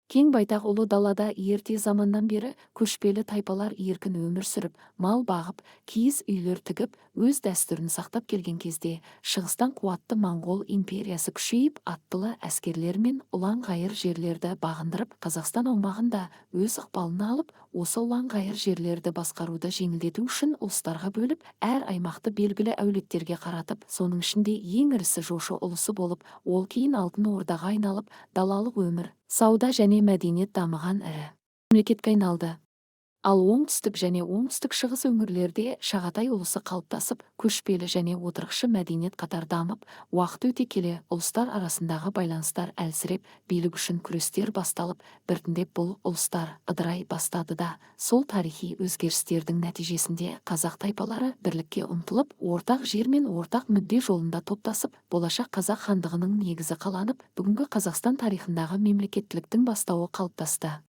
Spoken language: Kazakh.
Кең байтақ ұлы далада ерте заманнан бері көшпелі тайпалар еркін өмір сүріп, мал бағып, киіз үйлер тігіп, өз дәстүрін сақтап келген кезде, шығыстан қуатты Моңғол империясы күшейіп, аттылы әскерлермен ұлан-ғайыр жерлерді бағындырып, Қазақстан аумағында өз ықпалына алып, осы ұлан-ғайыр жерлерді басқаруды жеңілдету үшін ұлыстарға бөліп, әр аймақты белгілі әулеттерге қаратып, соның ішінде ең ірісі жошы ұлысы болып, ол кейін алтын ордаға айналып, далалық өмір, сауда және мәдениет дамыған ірі мемлекетке айналды. Ал оңтүстік және оңтүстік-шығыс өңірлерде Шағатай ұлысы қалыптасып, көшпелі және отырықшы мәдениет қатар дамып, уақыт өте келе ұлыстар арасындағы байланыстар әлсіреп, билік үшін күрестер басталып, біртіндеп бұл ұлыстар ыдырай бастады да, сол тарихи өзгерістердің нәтижесінде қазақ тайпалары бірлікке ұмтылып, ортақ жер мен ортақ мүдде жолында топтасып, болашақ қазақ хандығының негізі қаланып, бүгінгі Қазақстан тарихындағы мемлекеттіліктің бастауы қалыптасты.